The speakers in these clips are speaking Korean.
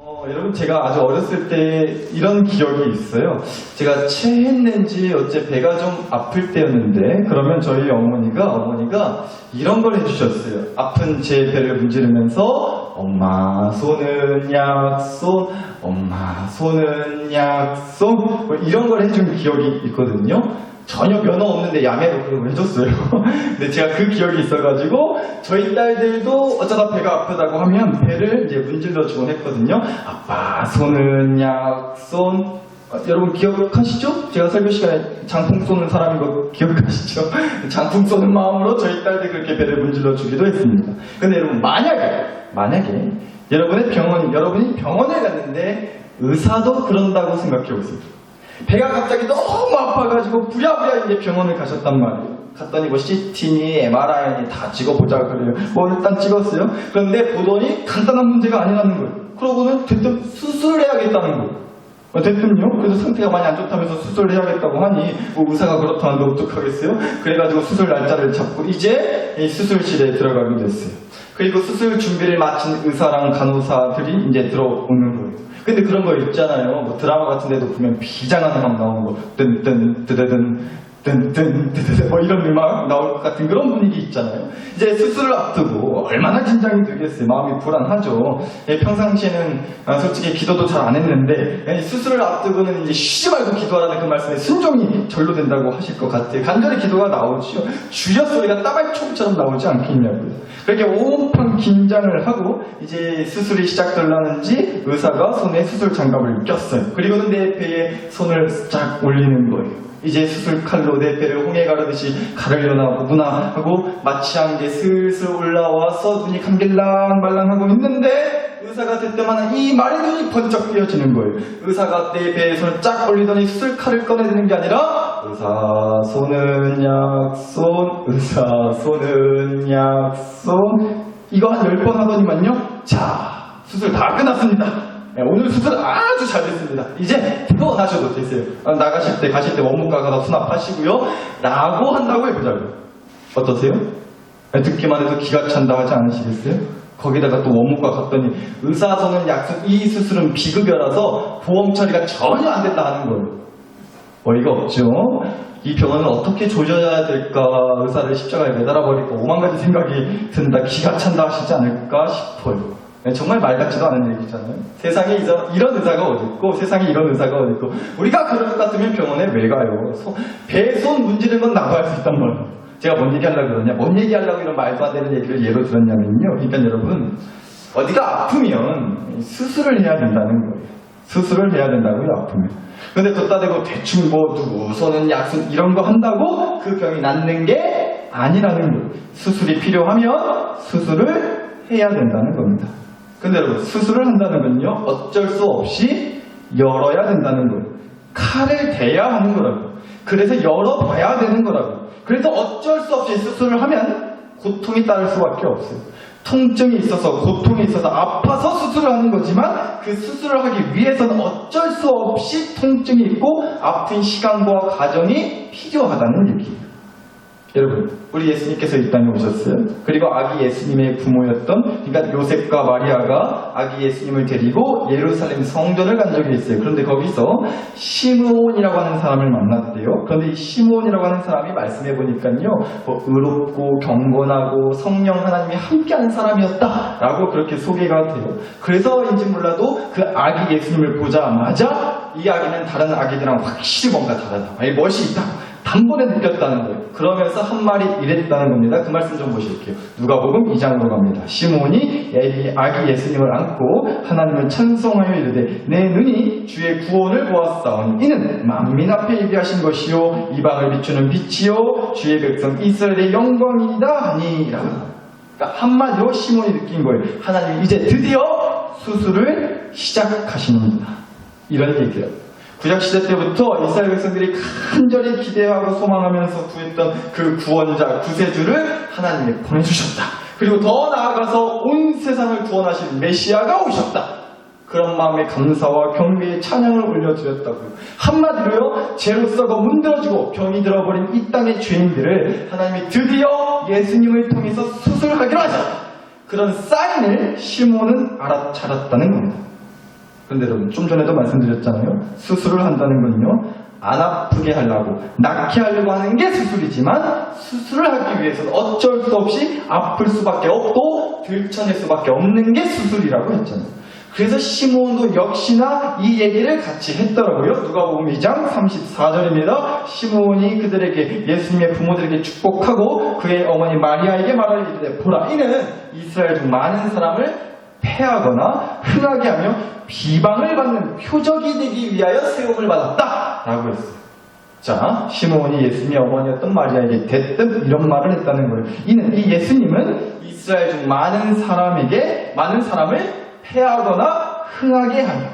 여러분 제가 아주 어렸을 때 이런 기억이 있어요. 제가 체했는지 어째 배가 좀 아플 때였는데 그러면 저희 어머니가 이런 걸 해주셨어요. 아픈 제 배를 문지르면서 엄마 손은 약손, 엄마 손은 약손 뭐 이런 걸 해준 기억이 있거든요. 전혀 면허 없는데 야매로 그걸 해줬어요. 근데 제가 그 기억이 있어가지고 저희 딸들도 어쩌다 배가 아프다고 하면 배를 이제 문질러 주곤 했거든요. 아빠 손은 약손. 여러분 기억하시죠? 제가 설교 시간에 장풍 쏘는 사람인 거 기억하시죠? 장풍 쏘는 마음으로 저희 딸들 그렇게 배를 문질러 주기도 했습니다. 근데 여러분 만약에 여러분이 병원에 갔는데 의사도 그런다고 생각해 보세요. 배가 갑자기 너무 아파가지고 부랴부랴 이제 병원을 가셨단 말이에요. 갔더니 뭐 CT니 MRI니 다 찍어보자 그래요. 뭐 일단 찍었어요. 그런데 보더니 간단한 문제가 아니라는 거예요. 그러고는 대뜸 수술을 해야겠다는 거예요. 대뜸요? 그래서 상태가 많이 안 좋다면서 수술을 해야겠다고 하니 뭐 의사가 그렇다는데 어떡하겠어요? 그래가지고 수술 날짜를 잡고 이제 이 수술실에 들어가게 됐어요. 그리고 수술 준비를 마친 의사랑 간호사들이 이제 들어오는 거예요. 근데 그런 거 있잖아요. 뭐 드라마 같은 데도 보면 비장한 음악 나오는 거. 뜬뜬, 뜨드든, 뜬뜬, 뜨드든, 뭐 이런 음악 나올 것 같은 그런 분위기 있잖아요. 이제 수술을 앞두고 얼마나 긴장이 되겠어요. 마음이 불안하죠. 평상시에는 솔직히 기도도 잘 안 했는데 수술을 앞두고는 이제 쉬지 말고 기도하라는 그 말씀에 순종이 절로 된다고 하실 것 같아요. 간절히 기도가 나오죠. 주여 소리가 따발총처럼 나오지 않겠냐고요. 그렇게 온판 긴장을 하고 이제 수술이 시작되려는지 의사가 손에 수술 장갑을 꼈어요. 그리고는 내 배에 손을 쫙 올리는 거예요. 이제 수술 칼로 내 배를 홍해 가르듯이 가르려나 하고 마취 한 게 슬슬 올라와서 눈이 감길랑 말랑하고 있는데 의사가 대뜸하는 이 말에 눈이 번쩍 뜨여지는 거예요. 의사가 내 배에 손을 쫙 올리더니 수술 칼을 꺼내드는 게 아니라 의사 손은 약손, 의사 손은 약손 이거 한 10번 하더니만요. 자, 수술 다 끝났습니다. 오늘 수술 아주 잘 됐습니다. 이제 퇴원하셔도 되세요. 가실 때 원무과 가서 수납하시고요. 라고 한다고 해보자고요. 어떠세요? 듣기만 해도 기가 찬다 하지 않으시겠어요? 거기다가 또 원무과 갔더니 의사 손은 약속 이 수술은 비급여라서 보험 처리가 전혀 안 된다 하는 거예요. 어이가 없죠? 이 병원을 어떻게 조져야 될까? 의사를 십자가에 매달아버릴까? 오만 가지 생각이 든다. 기가 찬다 하시지 않을까 싶어요. 정말 말 같지도 않은 얘기잖아요. 세상에 이런 의사가 어딨고 세상에 이런 의사가 어딨고 우리가 그럴 것 같으면 병원에 왜 가요? 배 손 문지르는 건 나도 할 수 있단 말이에요. 제가 뭔 얘기하려고 그러냐? 뭔 얘기하려고 이런 말도 안 되는 얘기를 예로 들었냐면요. 그러니까 여러분 어디가 아프면 수술을 해야 된다는 거예요. 수술을 해야 된다고요. 아프면. 근데 뒀다 대고 대충 뭐 누구 손은 약손 이런 거 한다고 그 병이 낫는 게 아니라는 거예요. 수술이 필요하면 수술을 해야 된다는 겁니다. 근데 여러분 수술을 한다는 건요 어쩔 수 없이 열어야 된다는 거예요. 칼을 대야 하는 거라고. 그래서 열어봐야 되는 거라고. 그래서 어쩔 수 없이 수술을 하면 고통이 따를 수밖에 없어요. 통증이 있어서 고통이 있어서 아파서 수술을 하는 거지만 그 수술을 하기 위해서는 어쩔 수 없이 통증이 있고 아픈 시간과 과정이 필요하다는 얘기예요. 여러분 우리 예수님께서 이 땅에 오셨어요. 그리고 아기 예수님의 부모였던 그러니까 요셉과 마리아가 아기 예수님을 데리고 예루살렘 성전을 간 적이 있어요. 그런데 거기서 시므온이라고 하는 사람을 만났대요. 그런데 이 시므온이라고 하는 사람이 말씀해 보니까요 뭐 의롭고 경건하고 성령 하나님이 함께하는 사람이었다라고 그렇게 소개가 돼요. 그래서인지 몰라도 그 아기 예수님을 보자마자 이 아기는 다른 아기들랑 확실히 뭔가 다르다. 멋이 있다. 단번에 느꼈다는 거예요. 그러면서 한 말이 이랬다는 겁니다. 그 말씀 좀 보실게요. 누가복음 2장으로 갑니다. 시므온이 아기 예수님을 안고 하나님을 찬송하여 이르되 내 눈이 주의 구원을 보았사오니 이는 만민 앞에 예비하신 것이요 이방을 비추는 빛이요 주의 백성 이스라엘의 영광이다 하니라고. 그러니까 한마디로 시므온이 느낀 거예요. 하나님이 이제 드디어 수술을 시작하시는구나. 이런 얘기예요. 구약시대 때부터 이스라엘 백성들이 간절히 기대하고 소망하면서 구했던 그 구원자, 구세주를 하나님이 보내주셨다. 그리고 더 나아가서 온 세상을 구원하실 메시아가 오셨다. 그런 마음의 감사와 경배의 찬양을 올려드렸다고요. 한마디로요, 죄로 썩어 문드러지고 병이 들어버린 이 땅의 죄인들을 하나님이 드디어 예수님을 통해서 수술하기로 하셨다. 그런 사인을 시몬은 알아차렸다는 겁니다. 그런데 여러분, 좀 전에도 말씀드렸잖아요. 수술을 한다는 건요, 안 아프게 하려고, 낫게 하려고 하는 게 수술이지만, 수술을 하기 위해서는 어쩔 수 없이 아플 수밖에 없고, 들쳐낼 수밖에 없는 게 수술이라고 했잖아요. 그래서 시므온도 역시나 이 얘기를 같이 했더라고요. 누가복음 2장 34절입니다. 시므온이 그들에게, 예수님의 부모들에게 축복하고 그의 어머니 마리아에게 말하기를, 보라, 이는 이스라엘 중 많은 사람을 패하거나 흥하게 하며 비방을 받는 표적이 되기 위하여 세움을 받았다 라고 했어요. 자, 시므온이 예수님의 어머니였던 마리아에게 대뜸 이런 말을 했다는 거예요. 이는, 이 예수님은 이스라엘 중 많은 사람을 패하거나 흥하게 하며.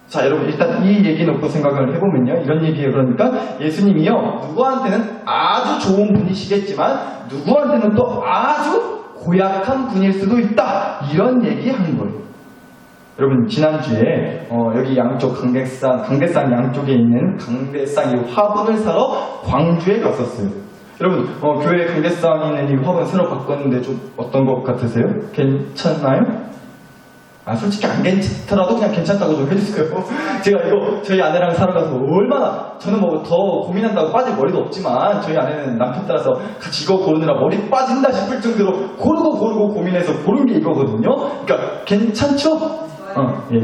자, 여러분, 일단 이 얘기 놓고 생각을 해보면요, 이런 얘기예요. 그러니까 예수님이요, 누구한테는 아주 좋은 분이시겠지만 누구한테는 또 아주 고약한 분일 수도 있다, 이런 얘기 하는 거예요. 여러분, 지난주에 여기 양쪽 강대상 양쪽에 있는 강대상 이 화분을 사러 광주에 갔었어요. 여러분, 교회 강대상에 있는 이 화분 새로 바꿨는데 좀 어떤 것 같으세요? 괜찮나요? 솔직히 안 괜찮더라도 그냥 괜찮다고 좀 해주세요. 제가 이거 저희 아내랑 살아가서 얼마나, 저는 뭐 더 고민한다고 빠질 머리도 없지만 저희 아내는 남편 따라서 같이 이거 고르느라 머리 빠진다 싶을 정도로 고르고 고민해서 고른 게 이거거든요. 그러니까 괜찮죠? 예,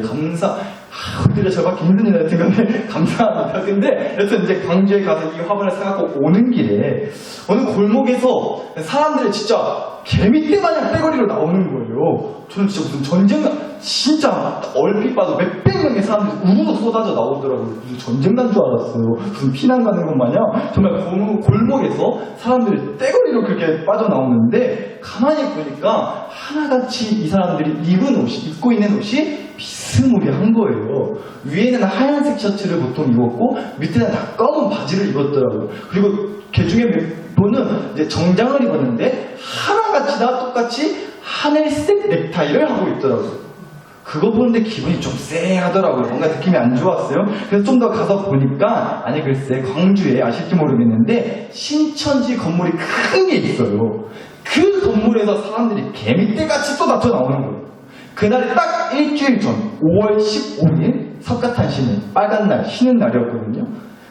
흔들려 저밖에 힘든 일 같은 건데 감사합니다. 근데 여튼 이제 광주에 가서 이 화분을 사갖고 오는 길에 어느 골목에서 사람들이 진짜 개미떼 마냥 떼거리로 나오는 거예요. 저는 진짜 무슨 진짜 얼핏 봐도 몇백 명의 사람들이 우르르 쏟아져 나오더라고요. 무슨 전쟁 난 줄 알았어요. 무슨 피난 가는 것 마냥 정말 골목에서 사람들이 떼거리로 그렇게 빠져나오는데, 가만히 보니까 하나같이 이 사람들이 입고 있는 옷이 비스무리한 거예요. 위에는 하얀색 셔츠를 보통 입었고 밑에는 다 검은 바지를 입었더라고요. 그리고 그 중에 몇 분은 이제 정장을 입었는데 하나같이 다 똑같이 하늘색 넥타이를 하고 있더라고요. 그거 보는데 기분이 좀 쎄하더라고요. 뭔가 느낌이 안 좋았어요. 그래서 좀 더 가서 보니까, 아니 글쎄, 광주에 아실지 모르겠는데 신천지 건물이 큰 게 있어요. 그 건물에서 사람들이 개미떼같이 또 나타나오는 거예요. 그날이 딱 일주일 전 5월 15일 석가탄 쉬는, 빨간 날 쉬는 날이었거든요.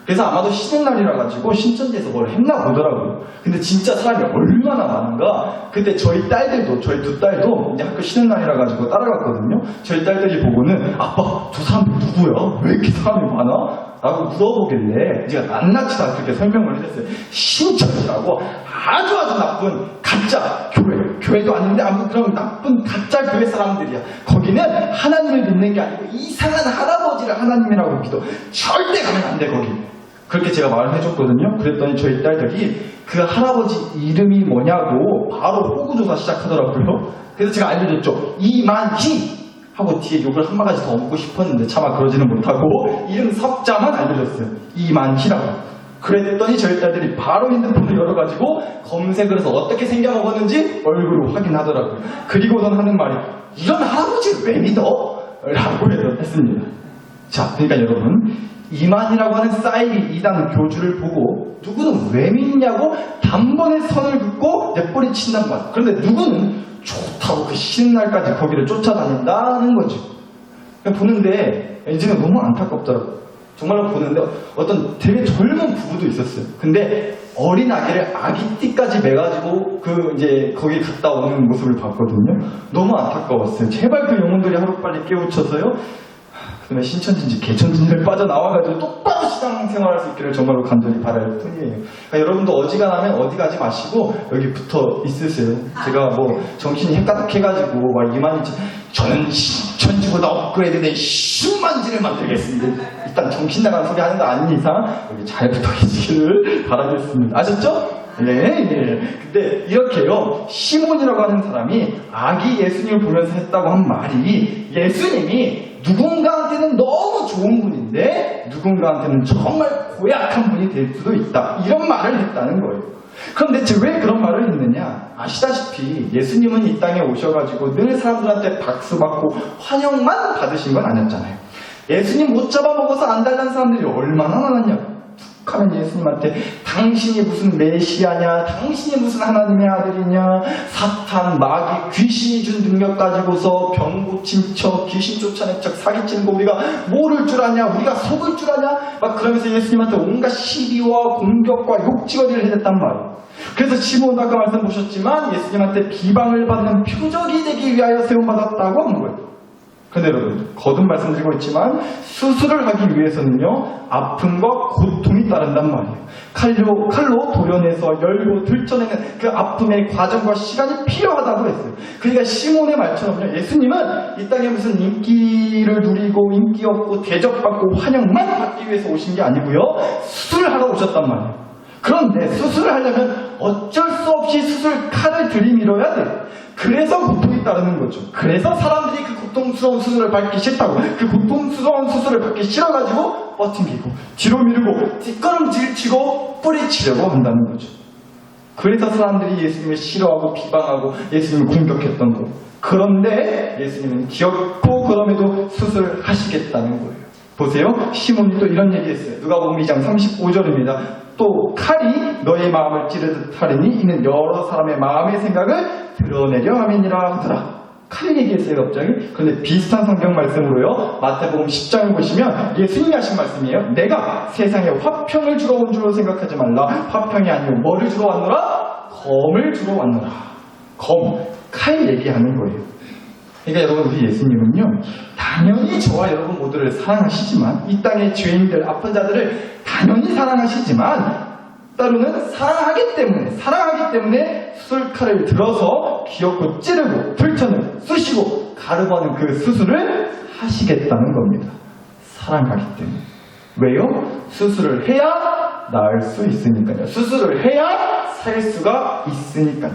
그래서 아마도 쉬는 날이라 가지고 신천지에서 뭘 했나 보더라고요. 근데 진짜 사람이 얼마나 많은가. 그때 저희 두 딸도 이제 학교 쉬는 날이라 가지고 따라갔거든요. 저희 딸들이 보고는, 아빠, 저 사람들 누구야? 왜 이렇게 사람이 많아? 라고 물어보길래 제가 낱낱이 다 그렇게 설명을 해줬어요. 신천지라고 아주 나쁜 가짜 교회도 아닌데 아무튼 그런 나쁜 가짜 교회 사람들이야. 거기는 하나님을 믿는 게 아니고 이상한 할아버지를 하나님이라고 믿어. 절대 가면 안 돼, 거기. 그렇게 제가 말을 해줬거든요. 그랬더니 저희 딸들이 그 할아버지 이름이 뭐냐고 바로 호구조사 시작하더라고요. 그래서 제가 알려줬죠. 이만희 하고 뒤에 욕을 한 바가지 더 묻고 싶었는데 차마 그러지는 못하고 이름 석자만 알려줬어요. 이만희라고. 그랬더니 저희 딸들이 바로 핸드폰을 열어가지고 검색을 해서 어떻게 생겨먹었는지 얼굴을 확인하더라고요. 그리고선 하는 말이, 이런 할아버지를 왜 믿어? 라고 했습니다. 자, 그러니까 여러분, 이만희라고 하는 사이비 이단 교주를 보고 누구는 왜 믿냐고 단번에 선을 긋고 내버리 친단 말이야. 그런데 누구는 좋다고 그 쉬는 날까지 거기를 쫓아다닌다는 거죠. 보는데 이제는 너무 안타깝더라고요. 정말로 보는데 어떤 되게 젊은 부부도 있었어요. 근데 어린 아기를 아기띠까지 매가지고 이제 거기 갔다 오는 모습을 봤거든요. 너무 안타까웠어요. 제발 그 영혼들이 하루빨리 깨우쳐서요. 그다음에 신천지인지 개천지인지를 빠져나와가지고 똑바로 신앙생활할 수 있기를 정말로 간절히 바랄 뿐이에요. 그러니까 여러분도 어지간하면 어디 가지 마시고 여기 붙어 있으세요. 제가 뭐 정신이 헷가닥해가지고 막 이만희지, 저는 신천지보다 업그레이드된 10만지를 만들겠습니다. 일단 정신 나간 소리 하는 거 아닌 이상 여기 잘 붙어 계시기를 바라겠습니다. 아셨죠? 네. 근데 이렇게요, 시몬이라고 하는 사람이 아기 예수님을 보면서 했다고 한 말이, 예수님이 누군가한테는 너무 좋은 분인데 누군가한테는 정말 고약한 분이 될 수도 있다, 이런 말을 했다는 거예요. 그럼 대체 왜 그런 말을 했느냐? 아시다시피 예수님은 이 땅에 오셔가지고 늘 사람들한테 박수받고 환영만 받으신 건 아니었잖아요. 예수님 못 잡아먹어서 안달난 사람들이 얼마나 많았냐고. 하면 예수님한테 당신이 무슨 메시아냐, 당신이 무슨 하나님의 아들이냐, 사탄, 마귀, 귀신이 준 능력 가지고서 병 고친 척, 귀신 쫓아낸 척, 사기치는 거 우리가 모를 줄 아냐, 우리가 속을 줄 아냐, 막 그러면서 예수님한테 온갖 시비와 공격과 욕지거리를 해댔단 말이에요. 그래서 시몬 아까 말씀 보셨지만 예수님한테 비방을 받는 표적이 되기 위하여 세움받았다고 한 거예요. 근데 여러분, 거듭 말씀드리고 있지만 수술을 하기 위해서는요, 아픔과 고통이 따른단 말이에요. 칼로 도려내서 열고 들쳐내는 그 아픔의 과정과 시간이 필요하다고 했어요. 그러니까 시몬의 말처럼요, 예수님은 이 땅에 무슨 인기를 누리고 인기 얻고 대접받고 환영만 받기 위해서 오신 게 아니고요, 수술을 하러 오셨단 말이에요. 그런데 수술을 하려면 어쩔 수 없이 수술 칼을 들이밀어야 돼요. 그래서 고통이 따르는 거죠. 그래서 사람들이 그 고통스러운 수술을 받기 싫다고, 그 고통스러운 수술을 받기 싫어가지고 버팅기고 뒤로 미루고 뒷걸음질 치고 뿌리치려고 한다는 거죠. 그래서 사람들이 예수님을 싫어하고 비방하고 예수님을 공격했던 거예요. 그런데 예수님은 귀엽고 그럼에도 수술하시겠다는 거예요. 보세요. 시몬이 또 이런 얘기했어요. 누가복음 2장 35절입니다. 또 칼이 너의 마음을 찌르듯 하리니 이는 여러 사람의 마음의 생각을 드러내려 함이니라 하더라. 칼 얘기했어요 갑자기. 그런데 비슷한 성경 말씀으로요, 마태복음 10장을 보시면 예수님이 하신 말씀이에요. 내가 세상에 화평을 주러 온 줄로 생각하지 말라. 화평이 아니고 뭐를 주러 왔노라? 검을 주러 왔노라. 검, 칼 얘기하는 거예요. 그러니까 여러분, 우리 예수님은요, 당연히 저와 여러분 모두를 사랑하시지만, 이 땅의 죄인들, 아픈 자들을 당연히 사랑하시지만, 때로는 사랑하기 때문에 수술칼을 들어서 귀엽고 찌르고 들쳐내고 쑤시고 가르고하는 그 수술을 하시겠다는 겁니다. 사랑하기 때문에. 왜요? 수술을 해야 나을 수 있으니까요. 수술을 해야 살 수가 있으니까요.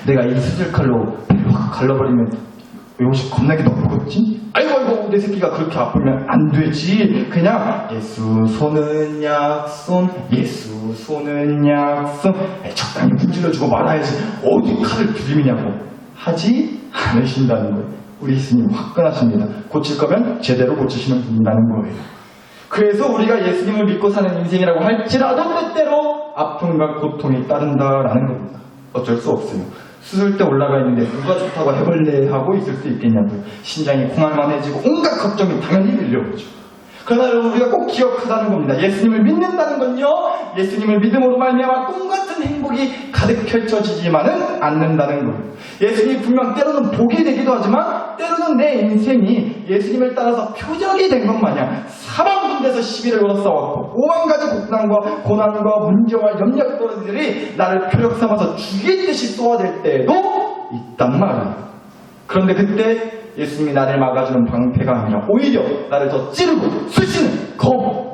내가 이 수술칼로 배를 확 갈라버리면 왜 옷이 겁나게 넘어갔지? 아이고 내 새끼가 그렇게 아프면 안 되지. 그냥 예수 손은 약손, 예수 손은 약손, 적당히 문질러주고 말아야지 어디 칼을 들이미냐고 하지 않으신다는 거예요. 우리 예수님 화끈하십니다. 고칠 거면 제대로 고치시는 분이라는 거예요. 그래서 우리가 예수님을 믿고 사는 인생이라고 할지라도 때때로 아픔과 고통이 따른다라는 겁니다. 어쩔 수 없어요. 수술 때 올라가 있는데 누가 좋다고 해볼래 하고 있을 수 있겠냐고요. 심장이 콩알만해지고 온갖 걱정이 당연히 밀려오죠. 그러나 여러분, 우리가 꼭 기억하자는 겁니다. 예수님을 믿는다는 건요, 예수님을 믿음으로 말미암아 꿈같은 행복이 가득 펼쳐지지만은 않는다는 거예요. 예수님이 분명 때로는 복이 되기도 하지만 때로는 내 인생이 예수님을 따라서 표적이 된 것 마냥 사방군데서 시비를 걸어 싸웠고 오만 가지 고난과 문제와 염려거리들이 나를 표적 삼아서 죽이듯이 쏘아댈 때도 있단 말이에요. 그런데 그때 예수님이 나를 막아주는 방패가 아니라 오히려 나를 더 찌르고 쑤시는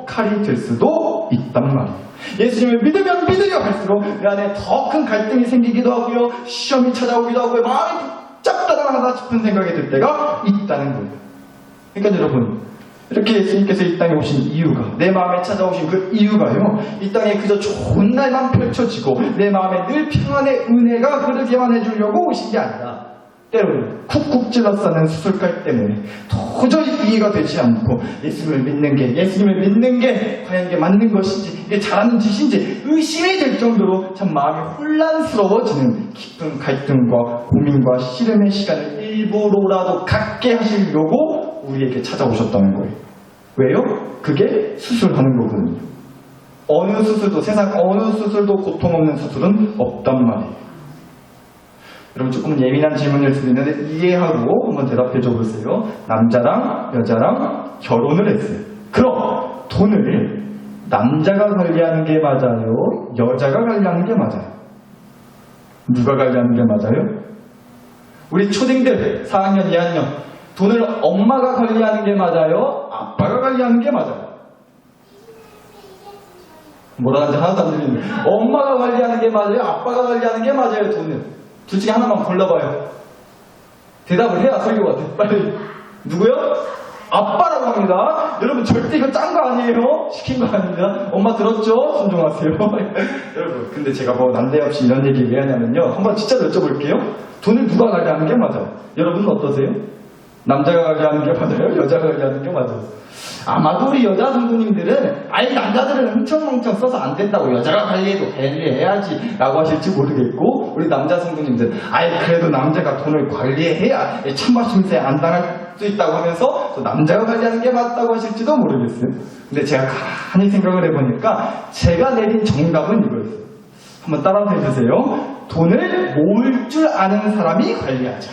칼이 될 수도 있단 말이에요. 예수님을 믿으면 믿으려 할수록 내 안에 더 큰 갈등이 생기기도 하고요, 시험이 찾아오기도 하고요, 마음이 복잡하다 싶은 생각이 들 때가 있다는 거예요. 그러니까 여러분, 이렇게 예수님께서 이 땅에 오신 이유가, 내 마음에 찾아오신 그 이유가요, 이 땅에 그저 좋은 날만 펼쳐지고 내 마음에 늘 평안의 은혜가 흐르게만 해주려고 오신 게 아니라 때로는 쿡쿡 찔러 싸는 수술칼 때문에 도저히 이해가 되지 않고 예수님을 믿는 게 과연 이게 맞는 것인지, 이게 잘하는 짓인지 의심이 될 정도로 참 마음이 혼란스러워지는 깊은 갈등과 고민과 씨름의 시간을 일부러라도 갖게 하시려고 우리에게 찾아오셨다는 거예요. 왜요? 그게 수술하는 거거든요. 어느 수술도, 세상 어느 수술도 고통 없는 수술은 없단 말이에요. 여러분, 조금 예민한 질문일 수도 있는데 이해하고 한번 대답해 줘 보세요. 남자랑 여자랑 결혼을 했어요. 그럼 돈을 남자가 관리하는 게 맞아요? 여자가 관리하는 게 맞아요? 누가 관리하는 게 맞아요? 우리 초딩들 4학년, 2학년 돈을 엄마가 관리하는 게 맞아요? 아빠가 관리하는 게 맞아요? 뭐라는지 하나도 안 들리는데, 엄마가 관리하는 게 맞아요? 아빠가 관리하는 게 맞아요? 돈을 둘 중에 하나만 골라봐요. 대답을 해야 설교가 돼. 빨리. 누구요? 아빠라고 합니다. 여러분, 절대 이거 짠 거 아니에요. 시킨 거 아닙니다. 엄마 들었죠? 순종하세요. 여러분, 근데 제가 뭐 난데없이 이런 얘기 왜 하냐면요, 한번 진짜 여쭤볼게요. 돈을 누가 관리하는 게 맞아요? 여러분은 어떠세요? 남자가 관리하는 게 맞아요? 여자가 관리하는 게 맞아요? 아마도 우리 여자 성도님들은 아이 남자들은 흥청망청 써서 안 된다고 여자가 관리해도 관리해야지 라고 하실지 모르겠고 우리 남자 성도님들 아이 그래도 남자가 돈을 관리해야 찬밥 심세 안 당할 수 있다고 하면서 또 남자가 관리하는 게 맞다고 하실지도 모르겠어요. 근데 제가 가만히 생각을 해보니까 제가 내린 정답은 이거였어요. 한번 따라서 해주세요. 돈을 모을 줄 아는 사람이 관리하자.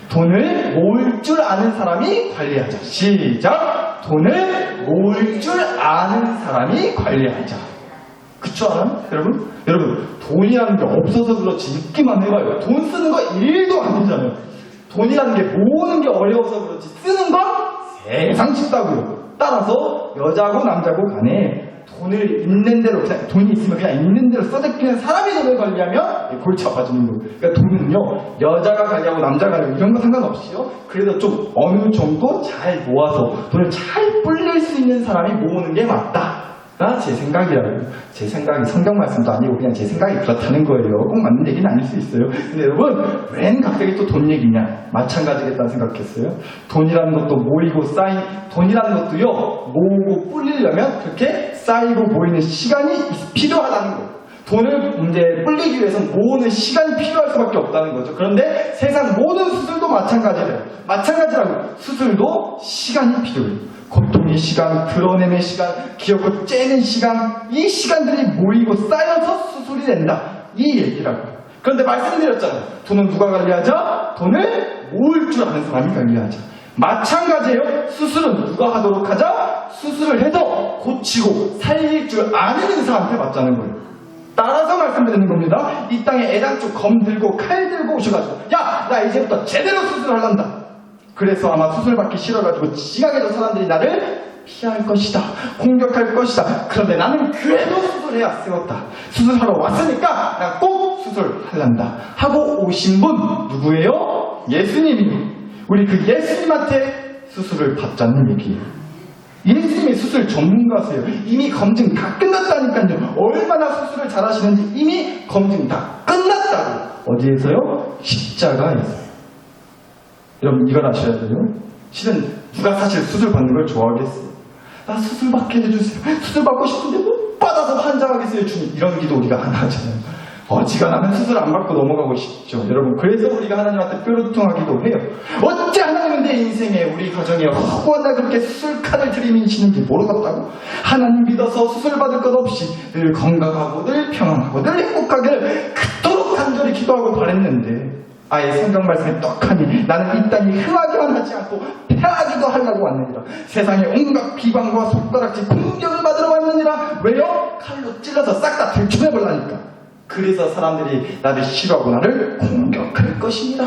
돈을 모을 줄 아는 사람이 관리하자. 시작! 돈을 모을 줄 아는 사람이 관리하자. 그쵸, 알아요? 여러분, 돈이라는 게 없어서 그렇지 있기만 해봐요. 돈 쓰는 거 1도 안 되잖아요. 돈이라는 게 모으는 게 어려워서 그렇지 쓰는 건 세상 쉽다고요. 따라서 여자고 남자고 간에 돈을 있는 대로 그냥 돈이 있으면 그냥 있는 대로 써대끼는 사람이 돈을 관리하면 골치 아파지는 거예요. 그러니까 돈은요 여자가 관리하고 남자가 관리하고 이런 거 상관없이요 그래도 좀 어느 정도 잘 모아서 돈을 잘 불릴 수 있는 사람이 모으는 게 맞다가 제 생각이라고요. 제 생각이 성경 말씀도 아니고 그냥 제 생각이 그렇다는 거예요. 꼭 맞는 얘기는 아닐 수 있어요. 근데 여러분 웬 갑자기 또 돈 얘기냐? 마찬가지겠다는 생각했어요. 돈이라는 것도 모이고 돈이라는 것도요 모으고 불리려면 그렇게 쌓이고 모이는 시간이 필요하다는 거예요. 돈을 이제 불리기 위해서는 모으는 시간이 필요할 수밖에 없다는 거죠. 그런데 세상 모든 수술도 마찬가지래요. 마찬가지라고 수술도 시간이 필요해요. 고통의 시간, 드러내는 시간, 기억을 째는 시간, 이 시간들이 모이고 쌓여서 수술이 된다. 이 얘기라고요. 그런데 말씀드렸잖아요. 돈은 누가 관리하자? 돈을 모을 줄 아는 사람이 관리하자. 마찬가지예요. 수술은 누가 하도록 하자? 수술을 해서 고치고 살릴 줄 아는 의사한테 맞자는 거예요. 따라서 말씀드리는 겁니다. 이 땅에 애당초 검 들고 칼 들고 오셔가지고 야, 나 이제부터 제대로 수술하란다. 그래서 아마 수술 받기 싫어가지고 지각해도 사람들이 나를 피할 것이다. 공격할 것이다. 그런데 나는 그래도 수술해야 쓰였다. 수술하러 왔으니까 나 꼭 수술하란다. 하고 오신 분 누구예요? 예수님이에요. 우리 그 예수님한테 수술을 받자는 얘기예요. 예수님이 수술 전문가세요. 이미 검증 다 끝났다니까요. 얼마나 수술을 잘하시는지 이미 검증 다 끝났다고. 어디에서요? 십자가에서요. 여러분 이걸 아셔야 돼요. 실은 누가 사실 수술 받는 걸 좋아하겠어요. 나 수술 받게 해주세요. 수술 받고 싶은데 못 받아서 환장하겠어요. 주님 이런 기도 우리가 안 하잖아요. 어지간하면 수술 안 받고 넘어가고 싶죠. 여러분 그래서 우리가 하나님한테 뾰루통하기도 해요. 어째 하나님은 내 인생에 우리 가정에 허구하다 그렇게 수술 칼을 들이미시는지 모르겠다고. 하나님 믿어서 수술 받을 것 없이 늘 건강하고 늘 평안하고 늘 행복하기를 그토록 간절히 기도하고 바랬는데 아예 성경 말씀에 떡하니 나는 이 땅이 흥하기만 하지 않고 패하기도 하려고 왔느니라. 세상에 온갖 비방과 손가락질 공격을 받으러 왔느니라. 왜요? 칼로 찔러서 싹 다 들춰내버리니까. 그래서 사람들이 나를 싫어하고 나를 공격할 것입니다.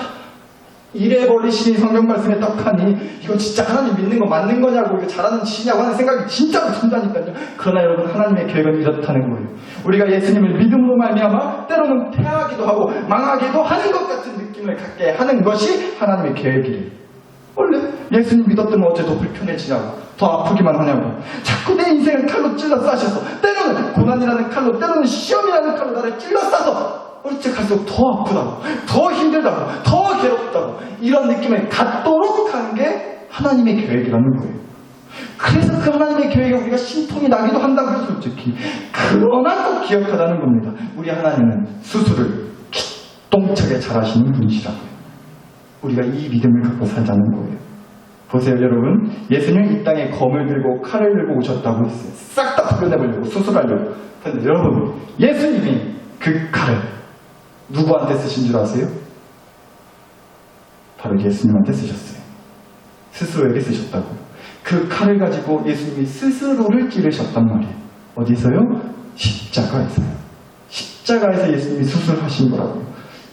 이래 버리시니 성경 말씀에 떡하니 이거 진짜 하나님 믿는 거 맞는 거냐고 이거 잘하는 짓이냐고 하는 생각이 진짜로 든다니까요. 그러나 여러분 하나님의 계획은 이렇다는 거예요. 우리가 예수님을 믿음으로 말미암아 때로는 패하기도 하고 망하기도 하는 것 같은 느낌을 갖게 하는 것이 하나님의 계획이에요. 원래 예수님 믿었더니 어째 더 불편해지냐고 더 아프기만 하냐고 자꾸 내 인생을 칼로 찔러 싸셔서 때로는 고난이라는 칼로 때로는 시험이라는 칼로 나를 찔러 싸서 어째 갈수록 더 아프다고 더 힘들다고 더 괴롭다고 이런 느낌을 갖도록 하는 게 하나님의 계획이라는 거예요. 그래서 그 하나님의 계획에 우리가 신통이 나기도 한다고요. 솔직히 그러나 꼭 기억하자는 겁니다. 우리 하나님은 수술을 기똥차게 잘하시는 분이시라고요. 우리가 이 믿음을 갖고 살자는 거예요. 보세요 여러분, 예수님 이 땅에 검을 들고 칼을 들고 오셨다고 했어요. 싹 다 풀어내보려고 수술하려고. 근데 여러분 예수님이 그 칼을 누구한테 쓰신 줄 아세요? 바로 예수님한테 쓰셨어요. 스스로에게 쓰셨다고요. 그 칼을 가지고 예수님이 스스로를 찌르셨단 말이에요. 어디서요? 십자가에서요. 십자가에서 예수님이 수술하신 거라고요.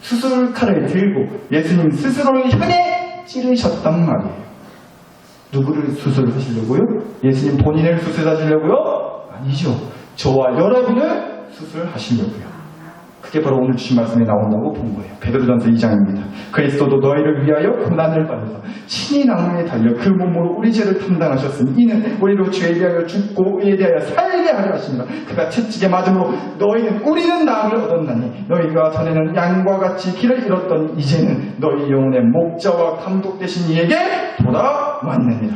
수술 칼을 들고 예수님 스스로를 향해 찌르셨단 말이에요. 누구를 수술하시려고요? 예수님 본인을 수술하시려고요? 아니죠. 저와 여러분을 수술하시려고요. 그게 바로 오늘 주신 말씀에 나온다고 본 거예요. 베드로전서 2장입니다. 그리스도도 너희를 위하여 고난을 받으사 친히 나무에 달려 그 몸으로 우리 죄를 담당하셨으니 이는 우리로 죄에 대하여 죽고 의에 대하여 살게 하려 하십니다. 그가 채찍에 맞음으로 우리는 나음을 얻었나니 너희가 전에는 양과 같이 길을 잃었더니 이제는 너희 영혼의 목자와 감독 되신 이에게 돌아왔느니라.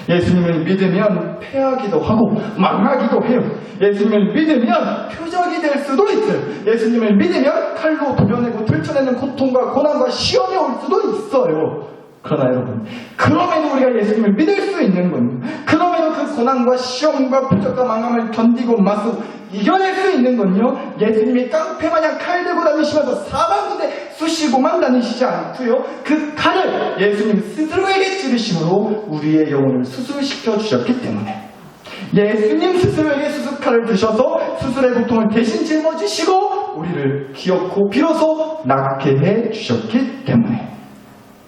예수님을 믿으면 패하기도 하고 망하기도 해요. 예수님을 믿으면 표적이 될 수도 있어요. 예수님을 믿으면 칼로 도려내고 들쳐내는 고통과 고난과 시험이 올 수도 있어요. 그러나 여러분, 그럼에도 우리가 예수님을 믿을 수 있는 건, 그럼에도 그 고난과 시험과 표적과 망함을 견디고 맞서 이겨낼 수 있는 건요, 예수님이 깡패마냥 칼 들고 다니시면서 사방군데 쑤시고만 다니시지 않고요, 그 칼을 예수님 스스로에게 찌르심으로 우리의 영혼을 수술시켜 주셨기 때문에, 예수님 스스로에게 수술칼을 드셔서 수술의 고통을 대신 짊어지시고 우리를 기어코 비로소 낫게 해 주셨기 때문에,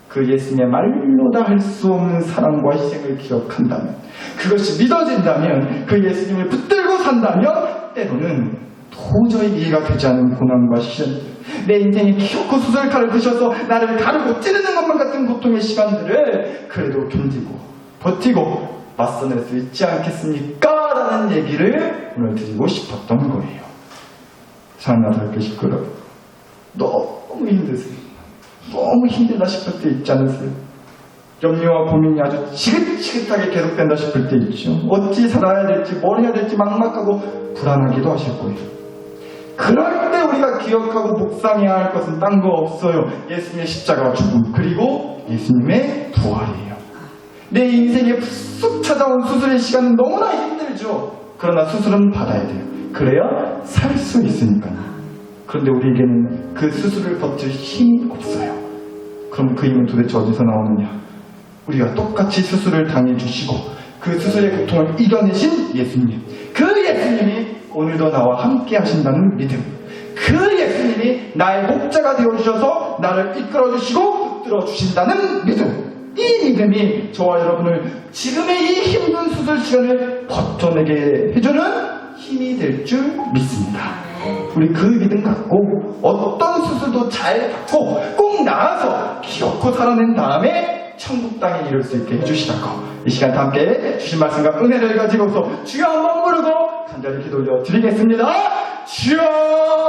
그 예수님의 말로 다 할 수 없는 사랑과 희생을 기억한다면, 그것이 믿어진다면, 그 예수님을 붙들고 산다면 때로는 도저히 이해가 되지 않는 고난과 시련들, 내 인생에 기어코 수술칼을 드셔서 나를 가르고 찌르는 것만 같은 고통의 시간들을 그래도 견디고 버티고 맞서낼 수 있지 않겠습니까? 라는 얘기를 오늘 드리고 싶었던 거예요. 사랑하는 학교 식구들, 너무 힘드세요. 너무 힘들다 싶을 때 있지 않으세요? 염려와 고민이 아주 지긋지긋하게 계속된다 싶을 때 있죠. 어찌 살아야 될지, 뭘 해야 될지 막막하고 불안하기도 하실 거예요. 그럴 때 우리가 기억하고 묵상해야 할 것은 딴 거 없어요. 예수님의 십자가와 죽음, 그리고 예수님의 부활이에요. 내 인생에 푹 찾아온 수술의 시간은 너무나 힘들죠. 그러나 수술은 받아야 돼요. 그래야 살 수 있으니까요. 그런데 우리에게는 그 수술을 버틸 힘이 없어요. 그럼 그 힘은 도대체 어디서 나오느냐? 우리가 똑같이 수술을 당해주시고 그 수술의 고통을 이겨내신 예수님, 그 예수님이 오늘도 나와 함께 하신다는 믿음, 그 예수님이 나의 목자가 되어주셔서 나를 이끌어주시고 붙들어주신다는 믿음, 이 믿음이 저와 여러분을 지금의 이 힘든 수술 시간을 버텨내게 해주는 힘이 될 줄 믿습니다. 우리 그 믿음 갖고 어떤 수술도 잘 받고 꼭 나아서 기어코 살아낸 다음에 천국 땅에 이룰 수 있게 해주시라고, 이 시간 함께 주신 말씀과 은혜를 가지고서 주여 한번 부르고 간절히 기도 올려 드리겠습니다. 주여!